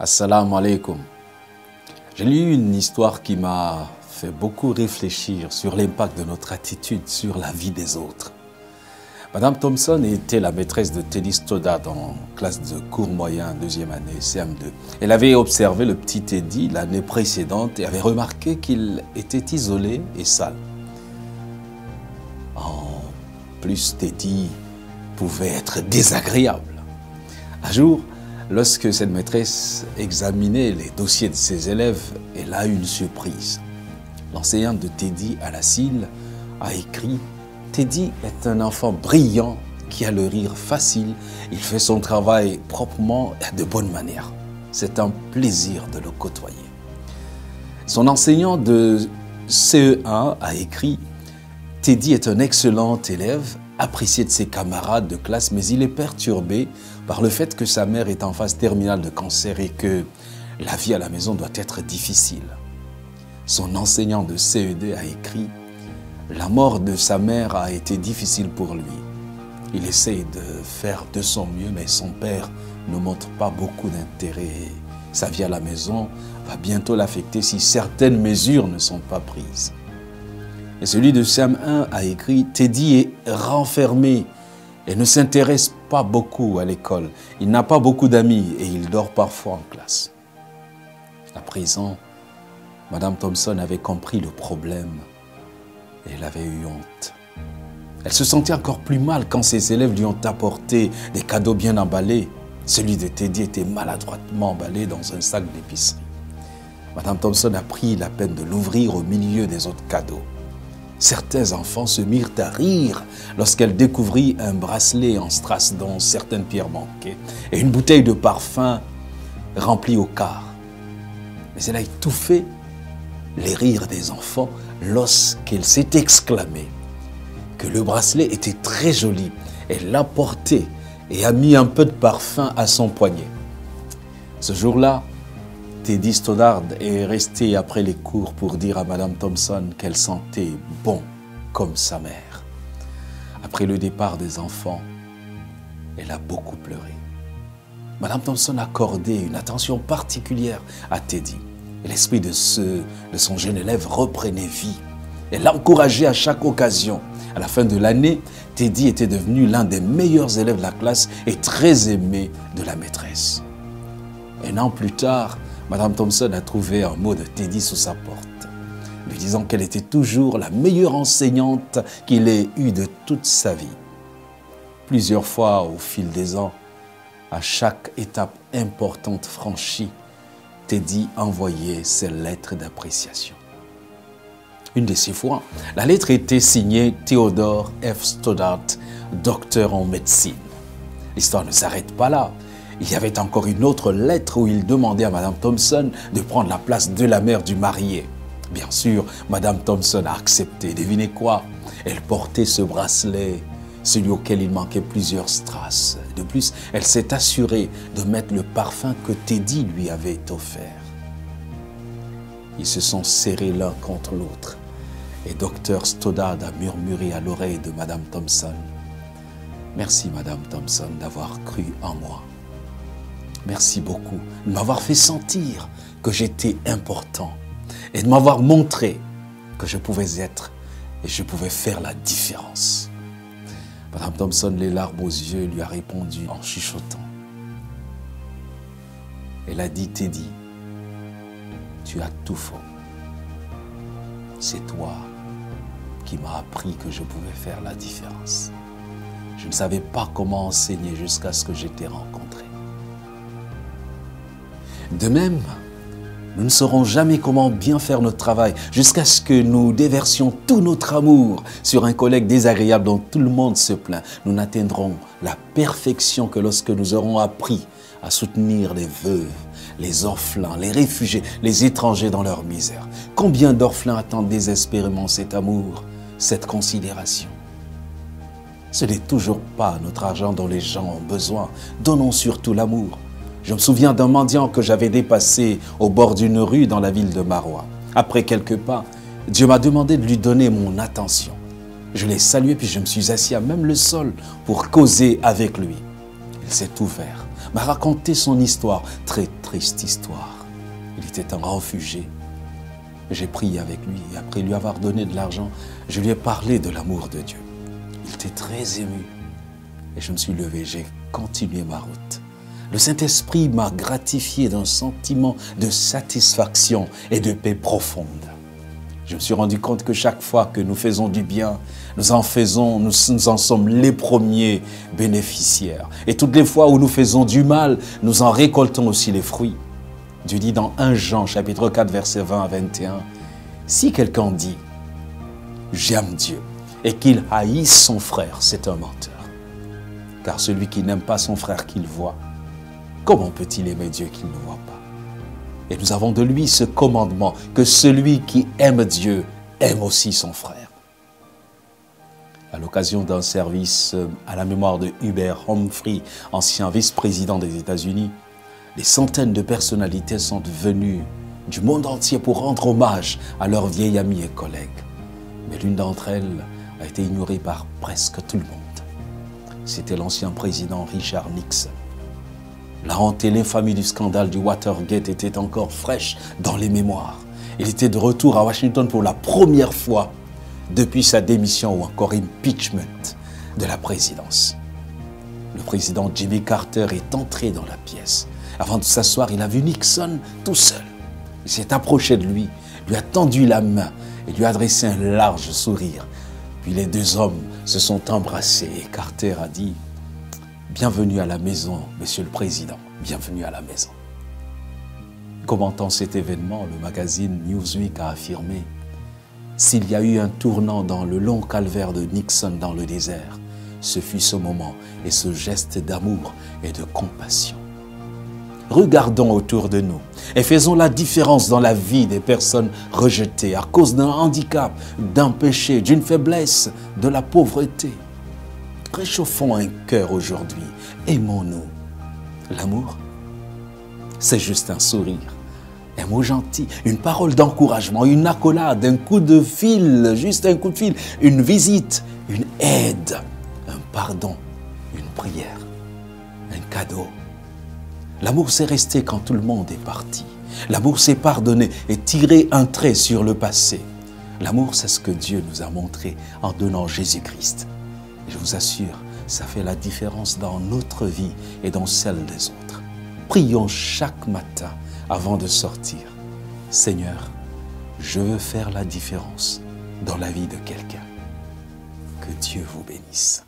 Assalamu alaikum. J'ai lu une histoire qui m'a fait beaucoup réfléchir sur l'impact de notre attitude sur la vie des autres. Madame Thompson était la maîtresse de Teddy Stoddard en classe de cours moyen, deuxième année, CM2. Elle avait observé le petit Teddy l'année précédente et avait remarqué qu'il était isolé et sale. En plus, Teddy pouvait être désagréable. Un jour, lorsque cette maîtresse examinait les dossiers de ses élèves, elle a eu une surprise. L'enseignante de Teddy à la CIL a écrit « Teddy est un enfant brillant qui a le rire facile. Il fait son travail proprement et de bonne manière. C'est un plaisir de le côtoyer. » Son enseignant de CE1 a écrit « Teddy est un excellent élève, apprécié de ses camarades de classe, mais il est perturbé par le fait que sa mère est en phase terminale de cancer et que la vie à la maison doit être difficile. » Son enseignant de CE2 a écrit « La mort de sa mère a été difficile pour lui. Il essaye de faire de son mieux, mais son père ne montre pas beaucoup d'intérêt. Sa vie à la maison va bientôt l'affecter si certaines mesures ne sont pas prises. » Et celui de CM1 a écrit « Teddy est renfermé et ne s'intéresse pas beaucoup à l'école. Il n'a pas beaucoup d'amis et il dort parfois en classe. » À présent, Madame Thompson avait compris le problème et elle avait eu honte. Elle se sentait encore plus mal quand ses élèves lui ont apporté des cadeaux bien emballés. Celui de Teddy était maladroitement emballé dans un sac d'épicerie. Madame Thompson a pris la peine de l'ouvrir au milieu des autres cadeaux. Certains enfants se mirent à rire lorsqu'elle découvrit un bracelet en strass dont certaines pierres manquaient et une bouteille de parfum remplie au quart. Mais elle a étouffé les rires des enfants lorsqu'elle s'est exclamée que le bracelet était très joli. Elle l'a porté et a mis un peu de parfum à son poignet. Ce jour-là, Teddy Stoddard est resté après les cours pour dire à Madame Thompson qu'elle sentait bon comme sa mère. Après le départ des enfants, elle a beaucoup pleuré. Madame Thompson accordait une attention particulière à Teddy. Et l'esprit de son jeune élève reprenait vie. Elle l'encourageait à chaque occasion. À la fin de l'année, Teddy était devenu l'un des meilleurs élèves de la classe et très aimé de la maîtresse. Un an plus tard, Madame Thompson a trouvé un mot de Teddy sous sa porte, lui disant qu'elle était toujours la meilleure enseignante qu'il ait eue de toute sa vie. Plusieurs fois au fil des ans, à chaque étape importante franchie, Teddy envoyait ses lettres d'appréciation. Une de ces fois, la lettre était signée Theodore F. Stoddard, docteur en médecine. L'histoire ne s'arrête pas là. Il y avait encore une autre lettre où il demandait à Madame Thompson de prendre la place de la mère du marié. Bien sûr, Madame Thompson a accepté. Devinez quoi? Elle portait ce bracelet, celui auquel il manquait plusieurs strass. De plus, elle s'est assurée de mettre le parfum que Teddy lui avait offert. Ils se sont serrés l'un contre l'autre et Dr Stoddard a murmuré à l'oreille de Madame Thompson « Merci Madame Thompson d'avoir cru en moi. Merci beaucoup de m'avoir fait sentir que j'étais important et de m'avoir montré que je pouvais être et je pouvais faire la différence. » Madame Thompson, les larmes aux yeux, lui a répondu en chuchotant. Elle a dit « Teddy, tu as tout faux. C'est toi qui m'as appris que je pouvais faire la différence. Je ne savais pas comment enseigner jusqu'à ce que je t'ai rencontré. » De même, nous ne saurons jamais comment bien faire notre travail jusqu'à ce que nous déversions tout notre amour sur un collègue désagréable dont tout le monde se plaint. Nous n'atteindrons la perfection que lorsque nous aurons appris à soutenir les veuves, les orphelins, les réfugiés, les étrangers dans leur misère. Combien d'orphelins attendent désespérément cet amour, cette considération? Ce n'est toujours pas notre argent dont les gens ont besoin. Donnons surtout l'amour. Je me souviens d'un mendiant que j'avais dépassé au bord d'une rue dans la ville de Maroua. Après quelques pas, Dieu m'a demandé de lui donner mon attention. Je l'ai salué puis je me suis assis à même le sol pour causer avec lui. Il Il s'est ouvert, m'a raconté son histoire, très triste histoire. Il était un réfugié. J'ai prié avec lui et après lui avoir donné de l'argent, je lui ai parlé de l'amour de Dieu. Il était très ému. Et je me suis levé, j'ai continué ma route. Le Saint-Esprit m'a gratifié d'un sentiment de satisfaction et de paix profonde. Je me suis rendu compte que chaque fois que nous faisons du bien, nous en sommes les premiers bénéficiaires. Et toutes les fois où nous faisons du mal, nous en récoltons aussi les fruits. Dieu dit dans 1 Jean, chapitre 4, versets 20 à 21, « Si quelqu'un dit « J'aime Dieu » et qu'il haïsse son frère, c'est un menteur. Car celui qui n'aime pas son frère qu'il voit, comment peut-il aimer Dieu qu'il ne voit pas? Et nous avons de lui ce commandement, que celui qui aime Dieu aime aussi son frère. » À l'occasion d'un service à la mémoire de Hubert Humphrey, ancien vice-président des États-Unis, des centaines de personnalités sont venues du monde entier pour rendre hommage à leurs vieilles amies et collègues. Mais l'une d'entre elles a été ignorée par presque tout le monde. C'était l'ancien président Richard Nixon. La honte et l'infamie du scandale du Watergate étaient encore fraîches dans les mémoires. Il était de retour à Washington pour la première fois depuis sa démission ou encore impeachment de la présidence. Le président Jimmy Carter est entré dans la pièce. Avant de s'asseoir, il a vu Nixon tout seul. Il s'est approché de lui, lui a tendu la main et lui a adressé un large sourire. Puis les deux hommes se sont embrassés et Carter a dit « Bienvenue à la maison, Monsieur le Président, bienvenue à la maison. » Commentant cet événement, le magazine Newsweek a affirmé « S'il y a eu un tournant dans le long calvaire de Nixon dans le désert, ce fut ce moment et ce geste d'amour et de compassion. » Regardons autour de nous et faisons la différence dans la vie des personnes rejetées à cause d'un handicap, d'un péché, d'une faiblesse, de la pauvreté. Réchauffons un cœur aujourd'hui. Aimons-nous. L'amour, c'est juste un sourire, un mot gentil, une parole d'encouragement, une accolade, un coup de fil, juste un coup de fil, une visite, une aide, un pardon, une prière, un cadeau. L'amour, c'est rester quand tout le monde est parti. L'amour, c'est pardonner et tirer un trait sur le passé. L'amour, c'est ce que Dieu nous a montré en donnant Jésus-Christ. Et je vous assure, ça fait la différence dans notre vie et dans celle des autres. Prions chaque matin avant de sortir. Seigneur, je veux faire la différence dans la vie de quelqu'un. Que Dieu vous bénisse.